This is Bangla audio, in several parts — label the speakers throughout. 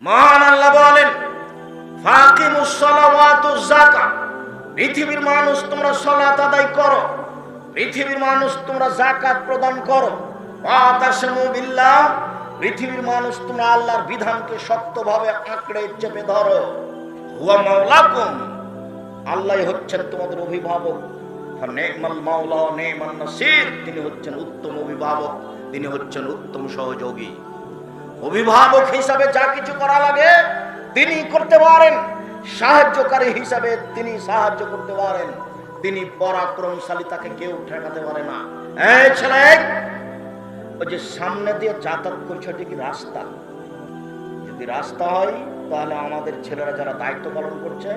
Speaker 1: মহান আল্লাহ বলেন, ফাকিমুস সালাওয়াতুজ যাকাত, পৃথিবীর মানুষ তোমরা সালাত আদায় করো, পৃথিবীর মানুষ তোমরা যাকাত প্রদান করো। ওয়াতাসিমু বিল্লাহ, পৃথিবীর মানুষ তোমরা আল্লাহর বিধানকে শক্তভাবে আঁকড়ে চেপে ধরো। হুয়া মাওলাকুম, আল্লাহ হচ্ছেন তোমাদের অভিভাবক। নি'মাল মাওলা ওয়া নি'মান নাসির, তিনি হচ্ছেন উত্তম অভিভাবক, তিনি হচ্ছেন উত্তম সহযোগী। অভিভাবক হিসাবে যা কিছু করা লাগে তিনি করতে পারেন, সাহায্যকারী হিসাবে তিনি সাহায্য করতে পারেন, তিনি পরাক্রমশালী, তাকে কেউ ঠেকাতে পারে না। এই ছেলে, ওই যে সামনে দিয়ে যাতায়াত করছে ওটা কি রাস্তা? যদি রাস্তা হয় তাহলে আমাদের ছেলেরা যারা দায়িত্ব পালন করছে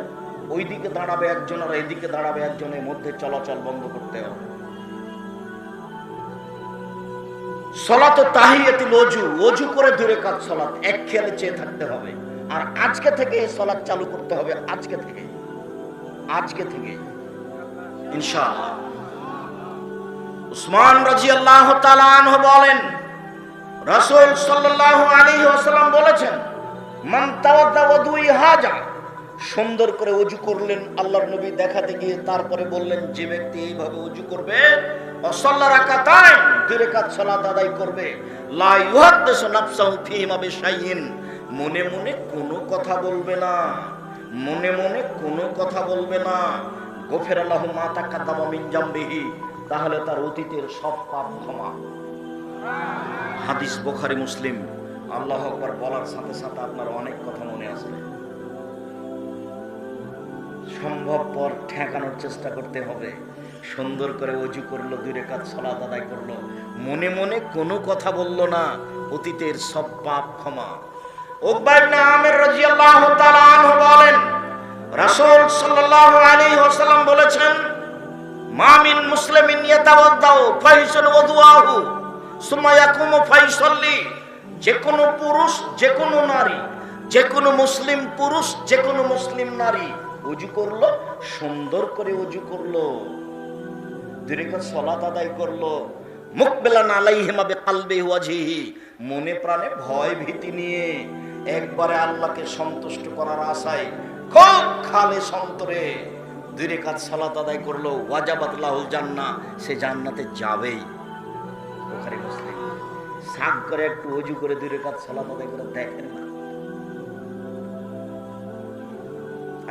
Speaker 1: ওই দিকে দাঁড়াবে একজন আর এইদিকে দাঁড়াবে একজনের মধ্যে চলাচল বন্ধ করতে হবে। সালাত তাহিয়াতুল ওযু, ওযু করে দূরে কাজ সালাত এক খেয়ালে চেয়ে থাকতে হবে। আর আজকে থেকে এই সালাত চালু করতে হবে, আজকে থেকে ইনশাআল্লাহ। উসমান রাদিয়াল্লাহু তাআলা আনহু বলেন, রাসূল সাল্লাল্লাহু আলাইহি ওয়াসাল্লাম বলেছেন, মান তাওয়াদ্দা ওযুই হাজা, সুন্দর করে ওযু করলেন আল্লাহর নবী দেখাতে গিয়ে, তারপরে বললেন যে ব্যক্তি এইভাবে ওযু করবে, ওয়াসাল্লা রাকাতাইন, দুই রাকাত সালাত আদায় করবে, লা ইউহাদ্দিসু নাফসাহু ফীমা বিশাইইন, মনে মনে কোনো কথা বলবে না, মনে মনে কোনো কথা বলবে না। গফিরা লাহু মা তাকাদ্দামা মিন জামবিহি, তাহলে তার অতীতের সব পাপ ক্ষমা। হাদিস বুখারী মুসলিম। আল্লাহু আকবার বলার সাথে সাথে আপনার অনেক কথা মনে আসবে, সম্ভবপর ঠেকানোর চেষ্টা করতে হবে। সুন্দর করে ওযু করলো, দুই রাকাত সালাত আদায় করলো, মনে মনে কোনো কথা বলল না, অতীতের সব পাপ ক্ষমা। উকবা ইবনে আমির রাদিয়াল্লাহু তাআলা আনহু বলেন, রাসূল সাল্লাল্লাহু আলাইহি ওয়াসাল্লাম বলেছেন, মা মিন মুসলিমিন ইয়াতাওয়াদ্দাউ ফাইসান ওযুআহু সুম্মা ইয়াকুমু ফাইসাল্লি, যে কোনো পুরুষ, যে কোনো নারী, যে কোনো মুসলিম পুরুষ, যে কোনো মুসলিম নারী ওযু করলো, সুন্দর করে ওযু করলো, দুই রাকাত সালাত আদায় করলো, মুকবিলান আলাইহিমা বিকলবিহি ওয়াজহিহি, মনে প্রাণে ভয় ভীতি নিয়ে একবারে আল্লাহকে সন্তুষ্ট করার আশায় খুব খালেস অন্তরে দুই রাকাত সালাত আদায় করলো, ওয়াজাবাত লাহুল জান্নাহ, সে জান্নাতে যাবেই। বুখারী মুসলিম। সাগ করে একটু ওযু করে দুই রাকাত সালাত আদায় করে দেখেন না,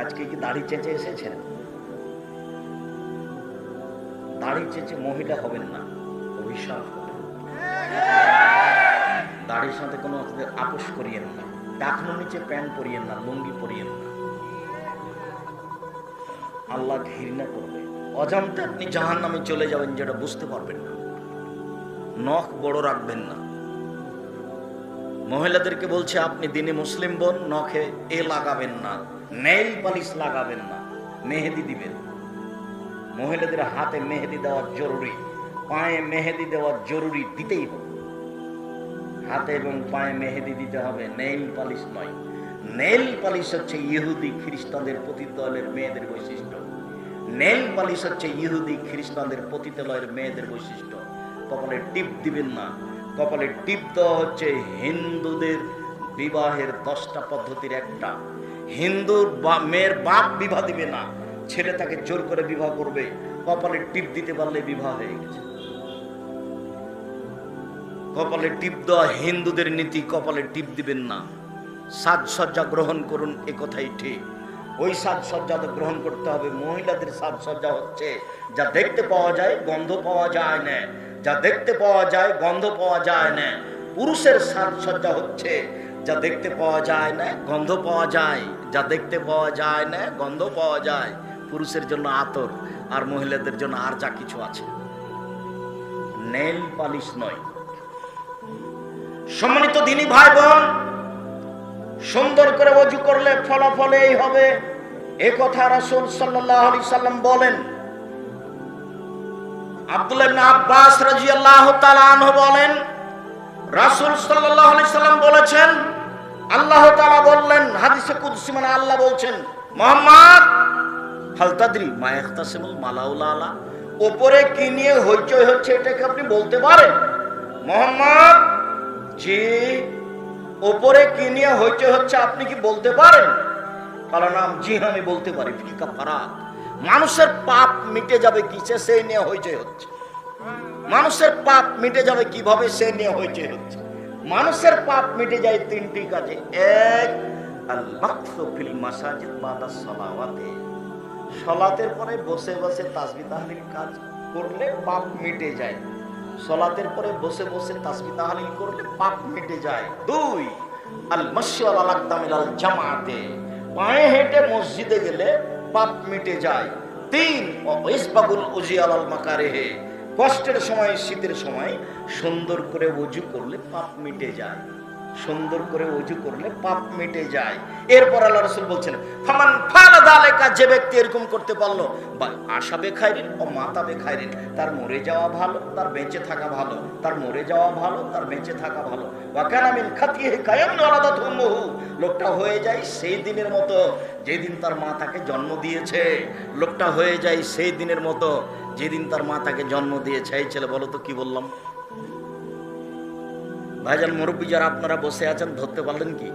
Speaker 1: আজকে কি দাড়ি চেঁচে এসেছেন? দাড়ি চেঁচে মহিলা হবেন না, অভিশাপ হবে। দাড়ির সাথে কোনো আপোষ করিয়েন না, টাকনুর নিচে প্যান্ট পরিয়েন না, লুঙ্গি পরিয়েন না, আল্লাহ ঘৃণা করবে। অজান্তে আপনি জাহান্নামে চলে যাবেন, যেটা বুঝতে পারবেন না। নখ বড় রাখবেন না। মহিলাদেরকে বলছে, আপনি দিনে মুসলিম বোন, নখে এ লাগাবেন না, নেইল পালিশ লাগাবেন না, মেহেদি দিবেন। মহিলাদের হাতে মেহেদি দেওয়া জরুরি, পায়ে মেহেদি দেওয়া জরুরি, দিতেই হবে। হাতে এবং পায়ে মেহেদি দিতে হবে, নেইল পালিশ নয়। নেইল পালিশ হচ্ছে ইহুদি খ্রিস্টানদের পতিতালয়ের মেয়েদের বৈশিষ্ট্য। নেইল পালিশ হচ্ছে ইহুদি খ্রিস্টানদের পতিতালয়ের মেয়েদের বৈশিষ্ট্য। কপালে টিপ দিবেন না। কপালে টিপ দেওয়া হচ্ছে হিন্দুদের বিবাহের 10টা পদ্ধতির একটা। হিন্দুর মেয়ের বাপ বিবাহ দিবে না, ছেলে তাকে জোর করে বিবাহ করবে। কপালে টিপ দিতে পারলে বিবাহ হয়ে গেছে। কপালে টিপ দেওয়া হিন্দুদের নীতি, কপালে টিপ দিবেন না। সাজসজ্জা গ্রহণ করুন, এ কথাই ঠিক। ওই সাজসজ্জা তো গ্রহণ করতে হবে। মহিলাদের সাজসজ্জা হচ্ছে যা দেখতে পাওয়া যায়, গন্ধ পাওয়া যায় না, যা দেখতে পাওয়া যায়, গন্ধ পাওয়া যায় না। পুরুষের সাজসজ্জা হচ্ছে যা দেখতে পাওয়া যায় না, গন্ধ পাওয়া যায়, যা দেখতে পাওয়া যায় না, গন্ধ পাওয়া যায়। পুরুষের জন্য আতর, আর মহিলাদের জন্য আর যা কিছু আছে, নেইল পালিশ নয়। সম্মানিত দিনী ভাই বোন, সুন্দর করে ওযু করলে ফলাফল এই হবে, এ কথা রাসূল সাল্লাল্লাহু আলাইহি সাল্লাম বলেন। আব্দুল্লাহ ইবনে আব্বাস রাদিয়াল্লাহু তাআলা আনহু বলেন, রাসূল সাল্লাল্লাহু আলাইহি সাল্লাম বলেছেন, আল্লাহ তাআলা বললেন, হাদিসে কুদসি মানে আল্লাহ বলছেন, মুহাম্মদ হাল তাদরি মা ইখতাসিমুল মালাউল আলা, উপরে কি নিয়ে হইচই হচ্ছে এটাকে আপনি বলতে পারেন? মুহাম্মদ, জি। ওপরে কি নিয়ে হইচই হচ্ছে আপনি কি বলতে পারেন? কারণ জি হ্যাঁ, আমি বলতে পারি। ফিকা ফারাক, মানুষের পাপ মিটে যাবে কিসে, সেই নিয়ে হইচই হচ্ছে। মানুষের পাপ মিটে যাবে কিভাবে, সে নিয়ে হইচই হচ্ছে। মানুষের পাপ মিটে যায় তিনটি কাজে। এক, আল মাকসু ফিল মাসাজিদ বাদা সালাওয়াতে, সালাতের পরে বসে বসে তাসবিহ তাহলিল কাজ করলে পাপ মিটে যায়। সালাতের পরে বসে বসে তাসবিহ তাহলিল করলে পাপ মিটে যায়। দুই, আল মাশী আল আকদামিল আল জামাতে, পায়ে হেঁটে মসজিদে গেলে পাপ মিটে যায়। তিন, ইসবাগুল উজি আল মাকারিহে, কষ্টের সময় শীতের সময় সুন্দর করে ওযু করলে পাপ মিটে যায়। সুন্দর করে ওযু করলে পাপ মিটে যায়। এরপর আল্লাহ রাসূল বলছেন, ফামান ফালা যালিকা, যে ব্যক্তি এরকম করতে পারলো, বা আশা বেখাইরিন ও মাতা বেখাইরিন, তার মরে যাওয়া ভালো, তার বেঁচে থাকা ভালো, তার মরে যাওয়া ভালো, তার বেঁচে থাকা ভালো। ওয়া কানা মিন খাতিহি কায়ামুন ওয়ালাদাতহু উম্মুহু, লোকটা হয়ে যায় সেই দিনের মতো যেদিন তার মা তাকে জন্ম দিয়েছে। লোকটা হয়ে যায় সেই দিনের মতো যেদিন তার মা তাকে জন্ম দিয়েছে। এই ছেলে বলো তো কি বললাম? ভাইজান মুরব্বী যারা আপনারা বসে আছেন, ধরতে পারলেন কি?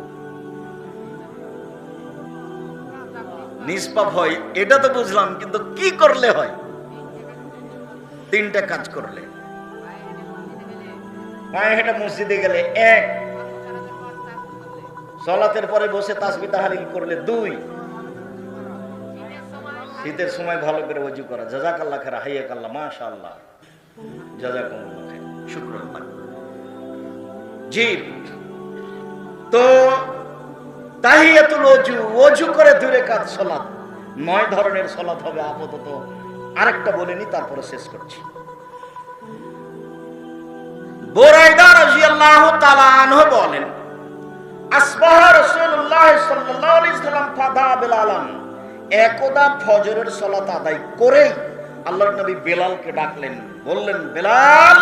Speaker 1: নিষ্পাপ হয় এটা তো বুঝলাম, কিন্তু কি করলে হয়? তিনটা কাজ করলে। পায়ে হেঁটে মসজিদে গেলে এক, সালাতের পরে বসে তাসবিহ তাহলিল করলে দুই, শীতের সময় ভালো করে ওযু করা। জাযাকাল্লাহ খাইর, হাইয়াকাল্লাহ, মাশাআল্লাহ, জাযাকুমুল্লাহ খাইর, শুকরান। জি, তো তাহিয়াতুল ওযু, ওযু করে 2 রাকাত সালাত। 9 ধরনের সালাত হবে আপাতত। আরেকটা বলে নি, তারপরে শেষ করছি। বুরাইদা রাদিয়াল্লাহু তাআলা আনহু বলেন, আসবাহা রাসূলুল্লাহ সাল্লাল্লাহু আলাইহি ওয়াসাল্লাম ফাদা বেলালান, একদা ফজরের সালাত আদায় করেই আল্লাহর নবী বেলালকে ডাকলেন, বললেন, বেলাল,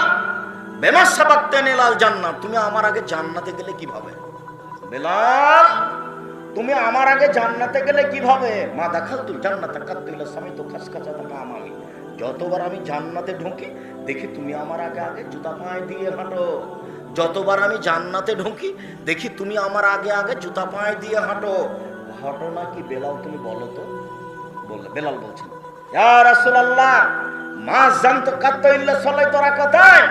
Speaker 1: বেমা সাবাকতানি ইলাল জান্নাত, তুমি আমার আগে জান্নাতে গেলে কিভাবে? বেলাল, তুমি আমার আগে জান্নাতে গেলে কিভাবে? মা দাখালতুল জান্নাতা কাত্তু ইলা সামিতু খাসখাসাতা আমামি, যতবার আমি জান্নাতে ঢুকি দেখি তুমি আমার আগে আগে জুতা পায়ে দিয়ে হাঁটো। যতবার আমি জান্নাতে ঢুকি দেখি তুমি আমার আগে আগে জুতা পায়ে দিয়ে হাঁটো। ঘটনা কি বেলাল, তুমি বলো তো? বললে, বেলাল বলছেন, ইয়া রাসূলুল্লাহ, মা জানতু কাত্তু ইল্লা সালাতু রাকাতাইন,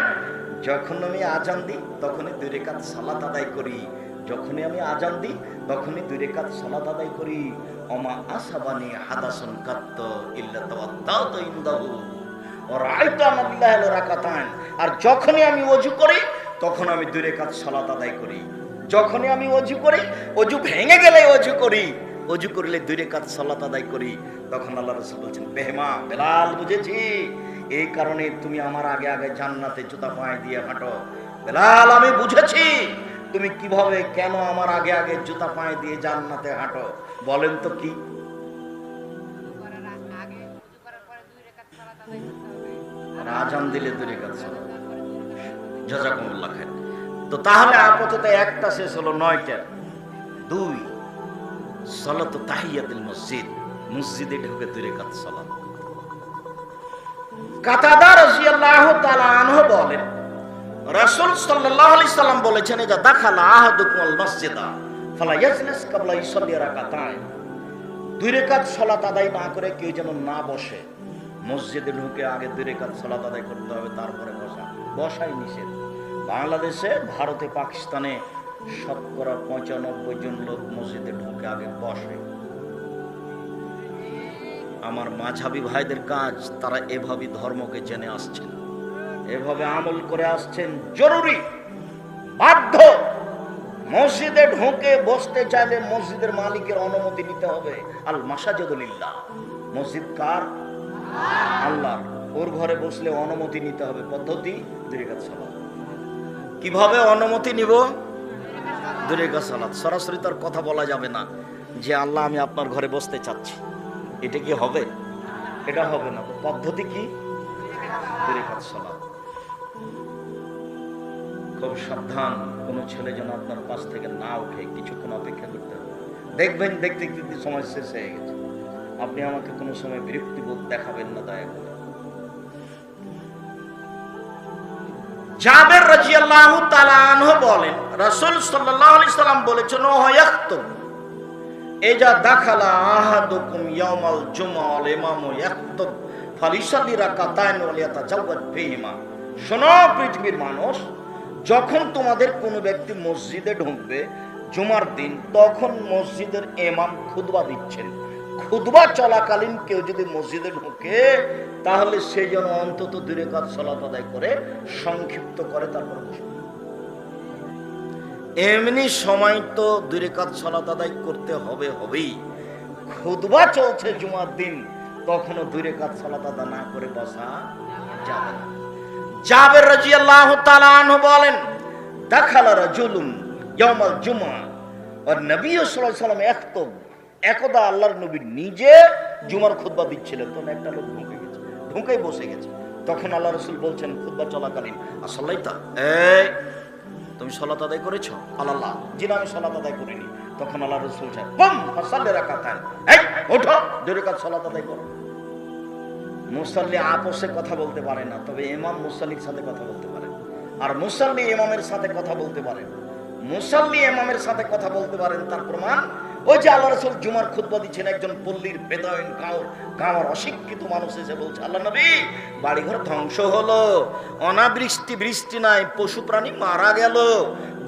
Speaker 1: যখন আমি আজান দিই তখনই 2 রাকাত সালাত আদায় করি। যখনই আমি আজান দিই তখনই 2 রাকাত সালাত আদায় করি। ওমা আসাবানি হাদাসুন কাত্ত ইল্লা তাওয়াদ্দাতু ইনদাহু ওয়া রাআইতু আনাল্লাহ রাকাতাইন, আর যখনই আমি ওযু করি তখন আমি 2 রাকাত সালাত আদায় করি। যখনই আমি ওযু করি, ওযু ভেঙে গেলে ওযু করি, ওযু করলে 2 রাকাত সালাত আদায় করি। তখন আল্লাহ রাসূল বলেন, বেহমা বেলাল, বুঝেছি, এই কারণে তুমি আমার আগে আগে জান্নাতে জুতা পায়ে দিয়ে হাঁটো। বেলাল, আমি বুঝেছি তুমি কিভাবে, কেন আমার আগে আগে জুতা পায়ে দিয়ে জান্নাতে হাঁটো। বলেন তো কি? আজান দিলে 2 রাকাত সালাত। জাযাকুমুল্লাহ খাইর। তো তাহলে আপাতত একটা শেষ হলো, 9টা। 2, সালাতু তাহিয়াতুল মসজিদ, মসজিদে ঢুকে 2 রাকাত সালাত। কাতাদা রাদিয়াল্লাহু তাআলা আনহু বলেন, রাসূল সাল্লাল্লাহু আলাইহি সাল্লাম বলেছেন, ইযা দাখালা আহাদুকুমুল মসজিদা ফালা ইয়াজলিস ক্বাবলা ইউসাল্লি রাকাতাইন, 2 রাকাত সালাত আদায় না করে কেউ যেন না বসে। মসজিদে ঢুকে আগে 2 রাকাত সালাত আদায় করতে হবে, তারপরে বসা। বসাই নিষেধ। বাংলাদেশে, ভারতে, পাকিস্তানে শতকরা 95 জন লোক মসজিদে ঢুকে আগে বসে। আমার মাঝহাবি ভাইদের কাজ, তারা এভাবে ধর্মকে জেনে আসছেন, এভাবে আমল করে আসছেন। জরুরি, বাধ্য, মসজিদে ঢুকে বসতে চাইলে মসজিদের মালিকের অনুমতি নিতে হবে। আল মাসাজিদু লিল্লাহ, মসজিদ কার? আল্লাহর। ওর ঘরে বসলে অনুমতি নিতে হবে। পদ্ধতি 2 রাকাত সালাত। কিভাবে অনুমতি নিব? 2 রাকাত সালাত। সরাসরি তার কথা বলা যাবে না যে আল্লাহ, আমি আপনার ঘরে বসতে চাচ্ছি। এটা কি হবে? এটা হবে না। পদ্ধতি কি? 2 রাকাত সালাত। খুব সাবধান, কোনো ছেলে যেন আপনার পাশ থেকে না উঠে, কিছুক্ষণ অপেক্ষা করতে হবে। দেখবেন দেখতে দেখতে সময় শেষ হয়ে গেছে। আপনি আমাকে কোনো সময় বিরক্তিবোধ দেখাবেন না, দয়া করে। জাবের রাদিয়াল্লাহু তাআলা আনহু বলেন, রাসূল সাল্লাল্লাহু আলাইহি সাল্লাম বলেছেন, ও ইয়াখতুব ইজা দাখালা আহাদুকুম ইয়াউমাল জুমআ ওয়াল ইমামু ইয়াখতুব ফালিসাল্লি রাকাতাইন ওয়া লিয়াতাজাওয়াজ ফীহিমা। শোনো পৃথিবীর মানুষ, যখন তোমাদের কোনো ব্যক্তি মসজিদে ঢুকবে জুমার দিন, তখন মসজিদের ইমাম খুতবা দিচ্ছেন, খুতবা চলাকালীন কেউ যদি মসজিদে ঢোকে তাহলে সে যেন অন্তত 2 রাকাত সালাত আদায় করে সংক্ষিপ্ত করে তারপর বসে। এমনি সময় তো 2 রাকাত সালাত আদায় করতে হবেই। খুতবা চলছে জুমার দিন, তখনও 2 রাকাত সালাত আদায় না করে বসা যাবে না। জাবের রাদিয়াল্লাহু তাআলা আনহু বলেন, দাখালা রাজুলুন ইয়াউমাল জুমআ ওয়া নবী সাল্লাল্লাহু আলাইহি ওয়াসাল্লাম ইয়াখতুব। একদা আল্লাহর নবী নিজে জুমার খুতবা দিচ্ছিলেন, তখন একটা লোক ঢুকেই বসে গেছে। তখন আল্লাহ রাসূল বলছেন খুতবা চলাকালীন, আসলাইতা, এই তুমি সালাত আদায় করেছো? আল্লাহ, জি না, আমি সালাত আদায় করিনি। তখন আল্লাহ রাসূল বলেন, কুম ফাসাল্লি রাকাতাইন, এই ওঠো 2 রাকাত সালাত আদায় করো। মুসাল্লি আপসে কথা বলতে পারে না, তবে ইমাম মুসাল্লির সাথে কথা বলতে পারে, আর মুসাল্লি ইমামের সাথে কথা বলতে পারে। মুসাল্লি ইমামের সাথে কথা বলতে পারেন, তার প্রমাণ ওই যে আল্লাহ রাসূল জুমার খুতবা দিচ্ছেন, একজন পল্লীর বেদউইন গাঁওর অশিক্ষিত মানুষ এসে বলছে, আল্লাহ নবী, বাড়িঘর ধ্বংস হলো, অনাবৃষ্টি, বৃষ্টি নাই, পশু প্রাণী মারা গেল,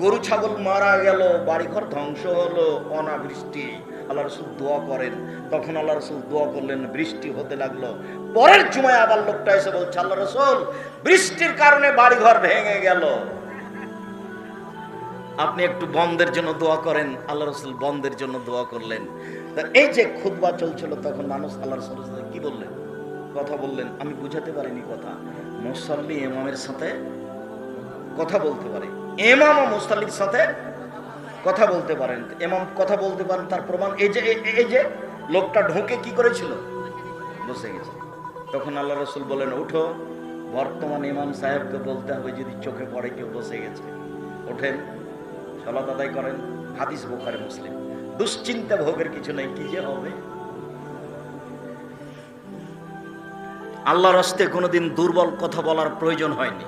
Speaker 1: গরু ছাগল মারা গেল, বাড়িঘর ধ্বংস হলো, অনাবৃষ্টি। আল্লাহ রাসূল দোয়া করেন, তখন আল্লাহ রাসূল দোয়া করলেন, বৃষ্টি হতে লাগলো। পরের জুমায় আবার লোকটা এসে বলছে, আল্লাহ রাসূল, বৃষ্টির কারণে বাড়িঘর ভেঙে গেল, আপনি একটু বন্ধের জন্য দোয়া করেন। আল্লাহ রাসূল বন্ধের জন্য দোয়া করলেন। এই যে খুতবা চলছিল, তখন মানুষ আল্লাহ রাসূলের সাথে কি বললেন, কথা বললেন। আমি বুঝাতে পারিনি কথা। মুসাল্লি ইমামের সাথে কথা বলতে পারে, ইমাম ও মুসাল্লির সাথে কথা বলতে পারেন, ইমাম কথা বলতে পারেন, তার প্রমাণ এই যে লোকটা ঢোকে কি করেছিল, বসে গেছে। তখন আল্লাহ রাসূল বলেন, উঠো, বর্তমান ইমাম সাহেবকে বলতে হবে যদি চোখে পড়ে কেউ বসে গেছে, ওঠেন, সালাত আদায় করেন। হাদিস বুখারী মুসলিম। দুশ্চিন্তা ভোগের কিছু নেই, কি যে হবে। আল্লাহর রাস্তে কোনোদিন দুর্বল কথা বলার প্রয়োজন হয়নি।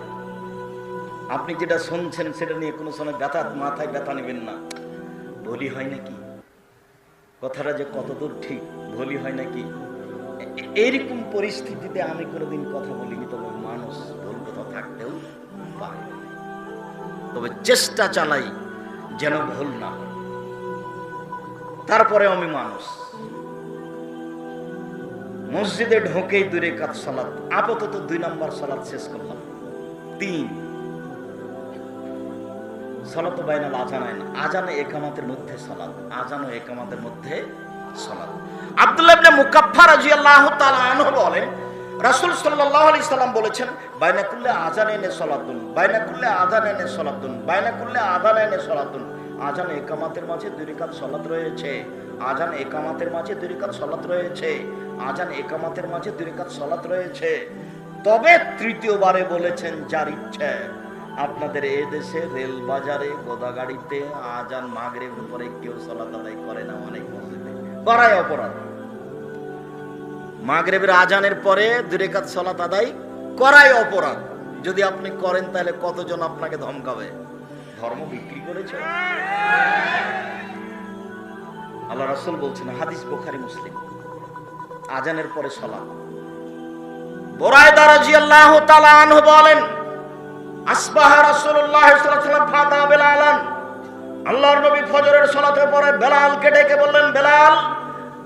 Speaker 1: আপনি যেটা শুনছেন সেটা নিয়ে কোনো সময় মাথায় ব্যথা নেবেন না। ভুলই হয় নাকি, কথাটা যে কতদূর ঠিক, ভুলই হয় নাকি, এইরকম পরিস্থিতিতে আমি কোনোদিন কথা বলিনি। তবে মানুষ ভুল কথা থাকতেও পারে, তবে চেষ্টা চালাই যেন ভুল না। তারপরে আমি মানুষ, মসজিদে ঢোকেই 2 রাকাত সালাত, আপাতত 2 নাম্বার সালাত শেষ করলাম। 3 সালাত বাইনাল আজানাইন, আজানে একামাতের মধ্যে সালাত, আজান ও একামাতের মধ্যে সালাত। আব্দুল্লাহ ইবনে মুকাফফার রাদিয়াল্লাহু তাআলা আনহু বলেন, রাসূল সাল্লাল্লাহু আলাইহি সাল্লাম বলেছেন, বাইনা কুল্লি আযানাইনে সালাতুন, বাইনা কুল্লি আযানাইনে সালাতুন, বাইনা কুল্লি আযানাইনে সালাতুন। আযান একামাতের মাঝে 2 রাকাত সালাত রয়েছে, আযান একামাতের মাঝে 2 রাকাত সালাত রয়েছে, আযান একামাতের মাঝে 2 রাকাত সালাত রয়েছে। তবে তৃতীয়বারে বলেছেন, যার ইচ্ছে। আপনাদের এই দেশে রেল বাজারে, গোদাগাড়িতে আযান মাগরিবের পরে কেউ সালাত আদায় করে না, অনেক মসজিদে করায় অপরাধ। মাগরিবের আজানের পরে 2 রাকাত সালাত আদায় করাই অপরাধ। যদি আপনি করেন তাহলে কতজন আপনাকে ধমকাবে, ধর্ম বিক্রি করেছে। আল্লাহ রাসূল বলছেন, হাদিস বুখারী মুসলিম, আজানের পরে সালাত। বুরায়দা রাদিয়াল্লাহু তাআলা আনহু বলেন, আসবাহা রাসূলুল্লাহ সাল্লাল্লাহু আলাইহি ওয়াসাল্লাম ফাতা বেলালান, আল্লাহর নবী ফজরের সালাতের পরে বেলালকে ডেকে বললেন, বেলাল,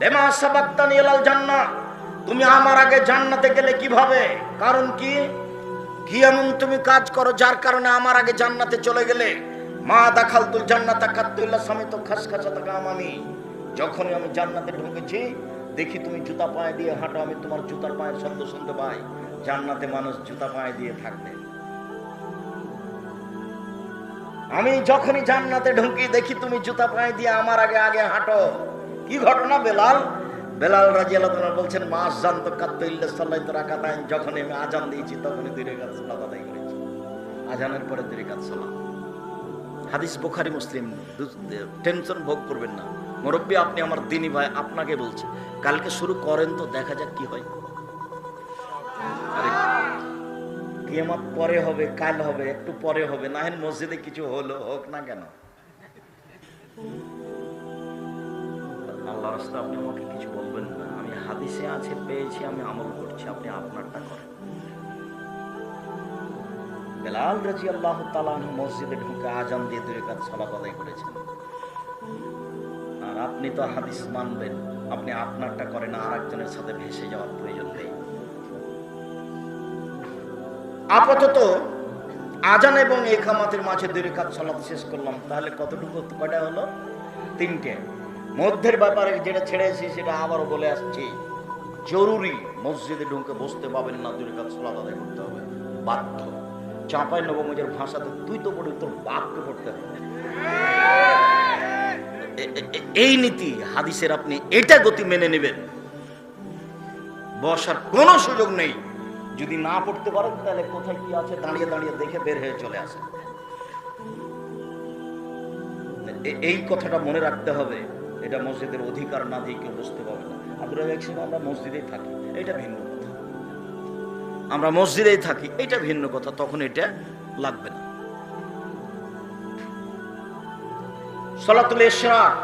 Speaker 1: বিমা সাবাক্তানি ইলাল জান্নাহ, তুমি আমার আগে জান্নাতে গেলে কিভাবে? কারণ কি এমন তুমি কাজ করো যার কারণে আমার আগে জান্নাতে চলে গেলে? মা দাখালতুল জান্নাতা কাত্তু ইল্লা সামিতু খাসখাসাতাকা আমামি, যখনই আমি জান্নাতে ঢুকেছি দেখি তুমি জুতা পায়ে দিয়ে হাঁটো, আমি তোমার জুতার পায়ের শব্দ শুনতে পাই। জান্নাতে মানুষ জুতা পায়ে দিয়ে থাকবে। আমি যখনই জান্নাতে ঢুকি দেখি তুমি জুতা পায়ে দিয়ে আমার আগে আগে হাঁটো। কি ঘটনা বেলাল? বেলাল রাদিয়াল্লাহু তাআলা বলছেন, মা আযানতু কাত্তু ইল্লা সাল্লাতু রাকাতাইন, যখন আমি আজান দিয়েছি তখনই 2 রাকাত সালাত আদায় করেছি। আজানের পরে 2 রাকাত সালাত। হাদিস বুখারী মুসলিম। টেনশন ভোগ করবেন না মুরব্বী, আপনি আমার দিনী ভাই, আপনাকে বলছি কালকে শুরু করেন তো দেখা যাক কি হয়। কিয়ামত পরে হবে, কাল হবে, একটু পরে হবে, না হয় মসজিদে কিছু হলো, হোক না কেন? আল্লাহ রাস্তা আপনি আমাকে কিছু বলবেন না, আমি হাদিসে আছে পেয়েছি, আমি আমল করছি, আপনি আপনারটা করেন। বেলাল রাদিয়াল্লাহু তাআলা আনহু মসজিদে ঢুকে আজান দিয়ে 2 রাকাত সালাত আদায় করেছেন। আর আপনি তো হাদিস মানবেন, আপনি আপনারটা করেন, আর একজনের সাথে ভেসে যাওয়ার প্রয়োজন নেই। আপাতত আজান এবং ইকামতের মাঝে 2 রাকাত সালাত শেষ করলাম, তাহলে কতটুকু, কয়টা হলো? 3টে। মধ্যের ব্যাপারে যেটা ছেড়েছি সেটা আবারও বলে আসছি, জরুরি মসজিদে ঢুকে বসতে পাবেন না, 2 রাকাত সালাত আদায় করতে হবে, বাধ্য। চাঁপাই নবমজের ভাষাতে তুই তো পড়ে তোর বাপকে পড়তে হবে, এই নীতি হাদিসের। আপনি এটা গতি মেনে নেবেন, বসার কোনো সুযোগ নেই। যদি না পড়তে পারেন তাহলে কোথায় কি আছে দাঁড়িয়ে দাঁড়িয়ে দেখে বের হয়ে চলে আসে। এই কথাটা মনে রাখতে হবে, এটা মসজিদের অধিকার না দিয়ে কেউ বুঝতে পারবে না। আমরা মসজিদেই থাকি, এটা ভিন্ন কথা। আমরা মসজিদেই থাকি, এটা ভিন্ন কথা, তখন এটা লাগবে না। সালাতুল ইশরাক,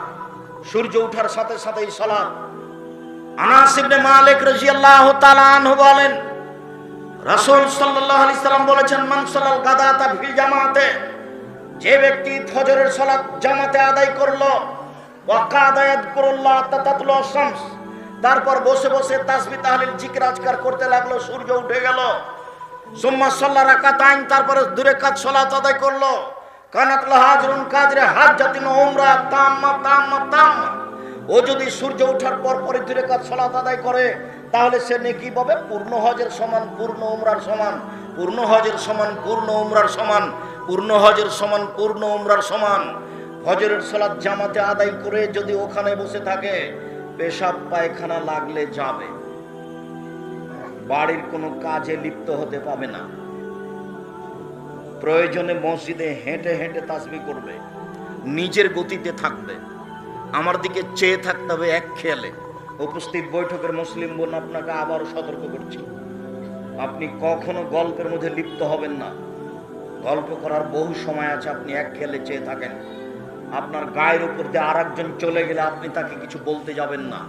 Speaker 1: সূর্য ওঠার সাথে সাথেই সালাত। আনাস ইবনে মালিক রাদিয়াল্লাহু তাআলা আনহু বলেন, রাসূল সাল্লাল্লাহু আলাইহি সাল্লাম বলেছেন, মান সালাল গাদাতা ফিল জামাতে, যে ব্যক্তি ফজরের সালাত জামাতে আদায় করলো, ওয়াকাদা ইয়াযকুরুল্লাহ তাতাতলু শামস, তারপর বসে বসে তাসবিহ তাহলিল জিকির আজকার করতে লাগলো, সূর্য উঠে গেল। সুম্মা সাল্লা রাকাতাইন, তারপরে 2 রাকাত সালাত আদায় করলো, কানাত লাহু আজরুন কাদরে হাজ্জাতিন উমরা তাম্মা তাম্মা তাম্মা। ও যদি সূর্য ওঠার পর পরে 2 রাকাত সালাত আদায় করে, তাহলে সে নেকি পাবে পূর্ণ হজের সমান, পূর্ণ উমরার সমান, পূর্ণ হজের সমান, পূর্ণ উমরার সমান, পূর্ণ হজের সমান, পূর্ণ উমরার সমান। ফজরের সালাত জামাতে আদায় করে যদি ওখানে বসে থাকে, পেশাব পায়খানা লাগলে যাবে, বাড়ির কোনো কাজে লিপ্ত হতে পাবে না। প্রয়োজনে মসজিদে হেঁটে হেঁটে তাসবিহ করবে, নিজের গতিতে থাকবে, আমার দিকে চেয়ে থাকতে হবে এক খেয়ালে। উপস্থিত বৈঠকের মুসলিম বোন, আপনাকে আবারও সতর্ক করছি, আপনি কখনো গল্পের মধ্যে লিপ্ত হবেন না। গল্প করার বহু সময় আছে, আপনি এক খেয়ালে চেয়ে থাকেন। আপনার গায়ের উপর দিয়ে আর একজন চলে গেলে আপনি তাকে কিছু বলতে যাবেন না।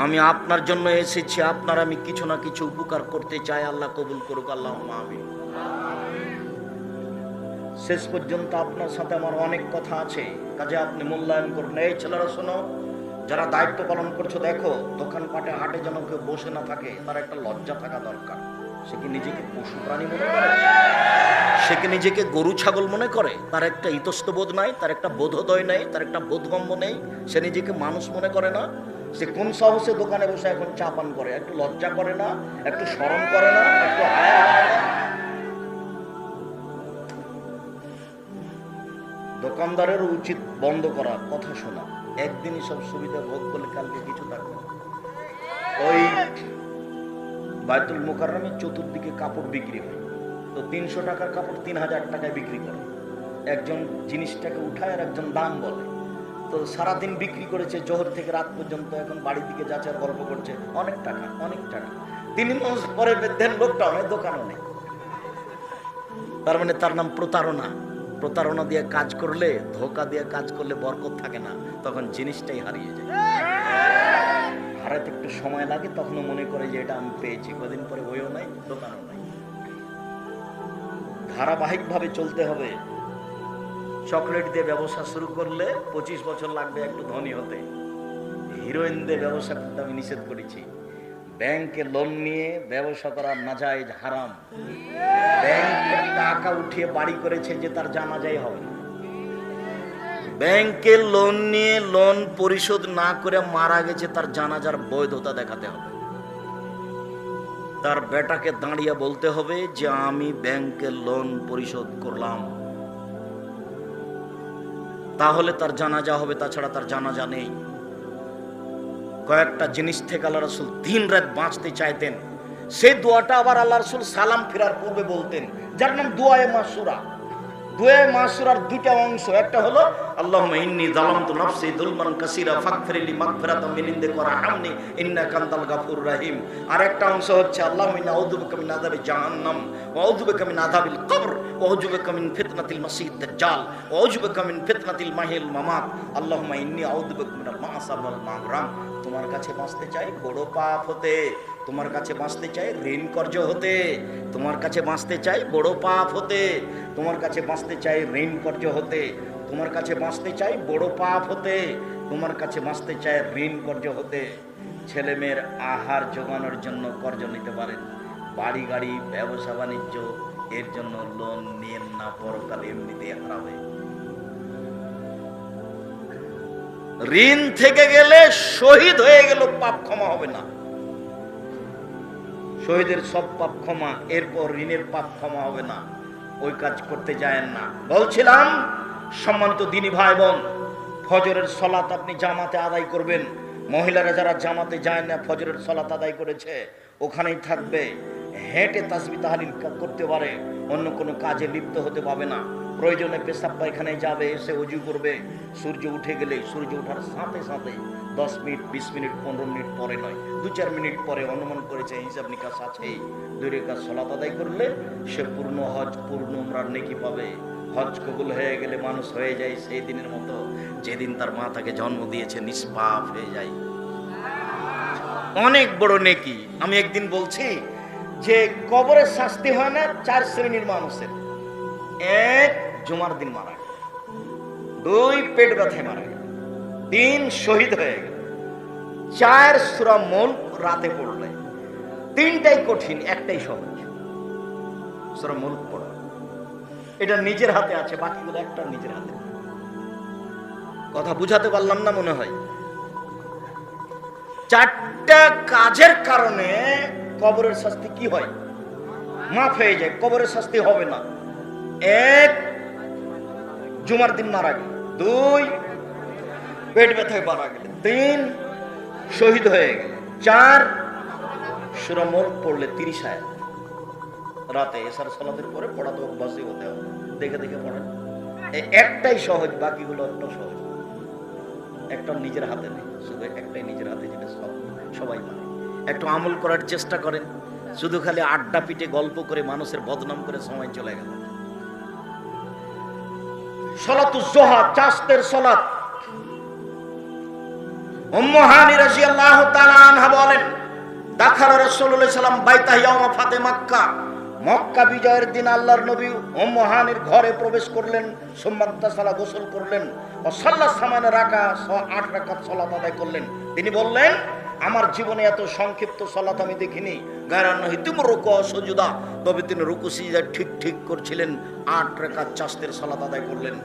Speaker 1: আমি আপনার জন্য এসেছি, আপনার আমি কিছু না কিছু উপকার করতে চাই, আল্লাহ কবুল করুক, আল্লাহুম্মা আমিন। শেষ পর্যন্ত আপনার সাথে আমার অনেক কথা আছে, কাজে আপনি মূল্যায়ন করুন। এই ছেলেরা শোনো, যারা দায়িত্ব পালন করছো, দেখো দোকানপাটে হাটে যেন কেউ বসে না থাকে, তার একটা লজ্জা থাকা দরকার। সে কি নিজেকে পশু প্রাণী মনে করে? সে কি নিজেকে গরু ছাগল মনে করে? তার একটা ইতস্তবোধ নাই, তার একটা বোধোদয় নেই, তার একটা বোধগম্য নেই, সে নিজেকে মানুষ মনে করে না। সে কোন সাহসে দোকানে বসে এখন চা পান করে? একটু লজ্জা করে না? একটু শরম করে না? একটু হায়া হয় না? দোকানদারের উচিত বন্ধ করা, কথা শোনা। একদিনই সব সুবিধা ভোগ করলে কালকে কিছু থাকবে। ওই বায়তুল মুকাররমে চতুর্দিকে কাপড় বিক্রি হয়, তো 300 টাকার কাপড় 3000 টাকায় বিক্রি করে। একজন জিনিসটাকে উঠায় আর একজন দাম বলে। তো সারাদিন বিক্রি করেছে জোহর থেকে রাত পর্যন্ত, এখন বাড়ির দিকে যাচ্ছে আর গল্প করছে, অনেক টাকা অনেক টাকা। 3 মাস পরে দেন লোকটা অনেক দোকানও নেই। তার মানে তার নাম প্রতারণা। প্রতারণা দিয়ে কাজ করলে, ধোকা দিয়ে কাজ করলে বরকত থাকে না, তখন জিনিসটাই হারিয়ে যায়। হারাতে একটু সময় লাগে, তখনও মনে করে যে এটা আমি পেয়েছি, কদিন পরে বইও নাই, দোকানও নাই। ধারাবাহিকভাবে চলতে হবে। চকলেট দিয়ে ব্যবসা শুরু করলে 25 বছর লাগবে একটু ধনী হতে। হিরোইন দিয়ে ব্যবসা করতে আমি নিষেধ করেছি। ব্যাংকে লোন নিয়ে ব্যবসা করা নাজায়েজ, হারাম। ব্যাংকে টাকা উঠিয়ে বাড়ি করেছে যে তার জানাজাই হবে না। ব্যাংকে লোন নিয়ে লোন পরিশোধ না করে মারা গেছে, তার জানাজার বৈধতা দেখাতে হবে। তার বেটাকে দাঁড়িয়ে বলতে হবে যে আমি ব্যাংকে লোন পরিশোধ করলাম, তাহলে তার জানাজা হবে, তাছাড়া তার জানাজা নেই। কয়েকটা জিনিস থেকে আল্লাহ রাসূল দিন রাত বাঁচতে চাইতেন। সেই দোয়াটা আবার আল্লাহ রাসূল সালাম ফেরার পূর্বে বলতেন, যার নাম দুআয়ে মাসুরা। দুআয়ে মাসুরার 2টা অংশ, একটা হলো আল্লাহুম্মা ইন্নী যালামতু নাফসি যুলমান কাসীরা ফাগফিরলি মাগফিরাতাম মিন ইনদিকা ওয়ারহামনি ইন্নাকা আনতাল গাফুরুর রহিম। আর একটা অংশ হচ্ছে আল্লাহুম্মা ইন্নী আউযু বিকা মিন আযাবি জাহান্নাম ওয়া আউযু বিকা মিন আযাবিল কবর ওয়া আউযু বিকা মিন ফিতনাতিল মাসীহিদ দাজ্জাল ওয়া আউযু বিকা মিন ফিতনাতিল মাহিল মামাত। আল্লাহুম্মা ইন্নী আউযু বিকা মিনাল মা'সাম ওয়াল মাগরাম। তোমার কাছে বাঁচতে চাই বড় পাপ হতে, তোমার কাছে বাঁচতে চাই ঋণ কর্য হতে, তোমার কাছে বাঁচতে চাই বড় পাপ হতে, তোমার কাছে বাঁচতে চাই ঋণ কর্য হতে, তোমার কাছে বাঁচতে চাই বড় পাপ হতে, তোমার কাছে বাঁচতে চাই ঋণ কর্য হতে। ছেলে মেয়ের আহার জোগানোর জন্য কর্জ নিতে পারেন, বাড়ি গাড়ি ব্যবসা বাণিজ্য এর জন্য লোন নিয়েন না, পরকালে এমনিতেই হারাবে। ঋণ থেকে গেলে শহীদ হয়ে গেল পাপ ক্ষমা হবে না, শহীদের সব পাপ ক্ষমা, এরপর ঋণের পাপ ক্ষমা হবে না, ওই কাজ করতে যায়েন না। বলছিলাম সম্মানিত দিনী ভাই বোন, ফজরের সালাত আপনি জামাতে আদায় করবেন। মহিলারা যারা জামাতে যায় না, ফজরের সালাত আদায় করেছে ওখানেই থাকবে, হেঁটে তাসবিহ তাহলিল করতে পারে, অন্য কোনো কাজে লিপ্ত হতে পাবে না। প্রয়োজনে পেশাব পায়খানায় যাবে, এসে ওযু করবে। সূর্য উঠে গেলে, সূর্য ওঠার সাথে সাথে 10 মিনিট 20 মিনিট 15 মিনিট পরে নয়, 2-4 মিনিট পরে অনুমান করেছে হিসাব নিকাশ আছেই, 2 রাকাত সালাত আদায় করলে সে পূর্ণ হজ পূর্ণ উমরার নেকি পাবে। হজ কবুল হয়ে গেলে মানুষ হয়ে যায় সেই দিনের মতো যেদিন তার মা তাকে জন্ম দিয়েছে, নিষ্পাপ হয়ে যায়, অনেক বড় নেকি। আমি একদিন বলছি যে কবরের শাস্তি হয় না 4 শ্রেণীর মানুষের। 1 জুমার দিন মারা গেল, 2 পেট ব্যথায় মারা গেল, 3 শহীদ হয়ে গেল, 4 সূরা মুলক রাতে পড়লে। 3টাই কঠিন, একটাই সহজ, সূরা মুলক পড়া। এটা নিজের হাতে আছে, বাকিগুলো একটা নিজের হাতে। কথা বুঝাতে পারলাম না মনে হয়। 4টা কাজের কারণে কবরের শাস্তি কি হয়? মাফ হয়ে যায়, কবরের শাস্তি হবে না। 1 জুমার দিন মারা গেল, 2 পেট ব্যথায় মারা গেল, 3 শহীদ হয়ে গেল, 4 সূরা মুলক পড়লে 30 আয়াত রাতে এশার সালাতের পরে পড়া তো অভ্যাসই হতে হবে, দেখে দেখে পড়েন। এই একটাই সহজ, বাকিগুলো একটা সহজ, একটা নিজের হাতে নেই, শুধু একটাই নিজের হাতে, যেটা সবাই পারে। একটু আমল করার চেষ্টা করেন, শুধু খালি আড্ডা পিটে গল্প করে মানুষের বদনাম করে সময় চলে গেল। সালাতুজ যোহা, চাষতের সালাত। উম্মু হানি রাদিয়াল্লাহু তাআলা আনহা বলেন, দাখালা রাসূলুল্লাহ সাল্লাল্লাহু আলাইহি ওয়াসাল্লাম বাইতা ইয়াউমা ফাতে মক্কা। মক্কা বিজয়ের দিন আল্লাহর নবী উম্মু হানির ঘরে প্রবেশ করলেন, সুম্মাত্তাসালা গোসল করলেন, ও সাল্লাল্লাহু সামানা রাকাত 8 রাকাত সালাত আদায় করলেন। তিনি বললেন, আমার জীবনে এত সংক্ষিপ্ত সালাত আমি দেখিনি। গায়রান্নাহি তুম রুকু ও সুজুদা, তবে তিনি রুকু সিজদা ঠিক ঠিক করছিলেন। 8 রাকাত চাষতের সালাত আদায় করলেন।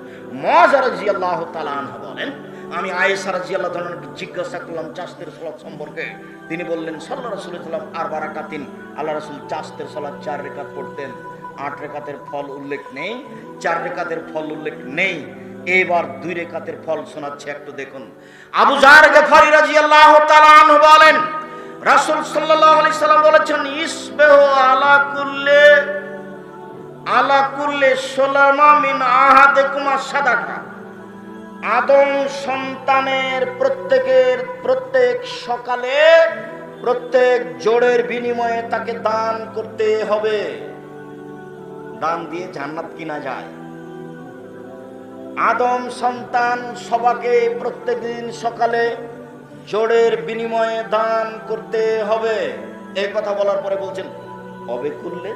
Speaker 1: মুআযা রাদিয়াল্লাহু তাআলা আনহা বলেন, আমি আয়েশা রাদিয়াল্লাহু তাআলা জিজ্ঞাসা করলাম চাষতের সালাত সম্পর্কে। তিনি বললেন, সাল্লাল্লাহু আলাইহি ওয়াসাল্লাম 4 রাকাতিন, আল্লাহ রাসূল চাষতের সালাত 4 রাকাত পড়তেন। 8 রাকাতের ফল উল্লেখ নেই, 4 রাকাতের ফল উল্লেখ নেই। এবার 2 রাকাতের ফল শোনাচ্ছে, একটু দেখুন। আবু যার গফারি রাদিয়াল্লাহু তাআলা আনহু বলেন, রাসূল সাল্লাল্লাহু আলাইহি সাল্লাম বলেছেন, ইসবিহু আলা কুল্লি সুলামা মিন আহাদিকুম সাদাকা। আদম সন্তানের প্রত্যেক সকালে প্রত্যেক জোড়ের বিনিময়ে তাকে দান করতে হবে। দান দিয়ে জান্নাত কিনা যায়। আদম সন্তান সবাকে প্রত্যেকদিন সকালে জোড়ের বিনিময়ে দান করতে হবে। এই কথা বলার পরে বলছেন, অবে করলে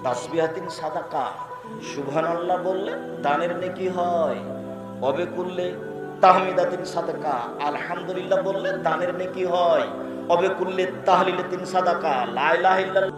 Speaker 1: তাসবিহাতিন সাদাকা, সুবহানাল্লাহ বললে দানের নেকি হয়। অবে করলে তাহমিদাতিন সাদাকা, আলহামদুলিল্লাহ বললে দানের নেকি হয়। অবে করলে তাহলিলাতিন সাদাকা, লা ইলাহা ইল্লাল্লাহ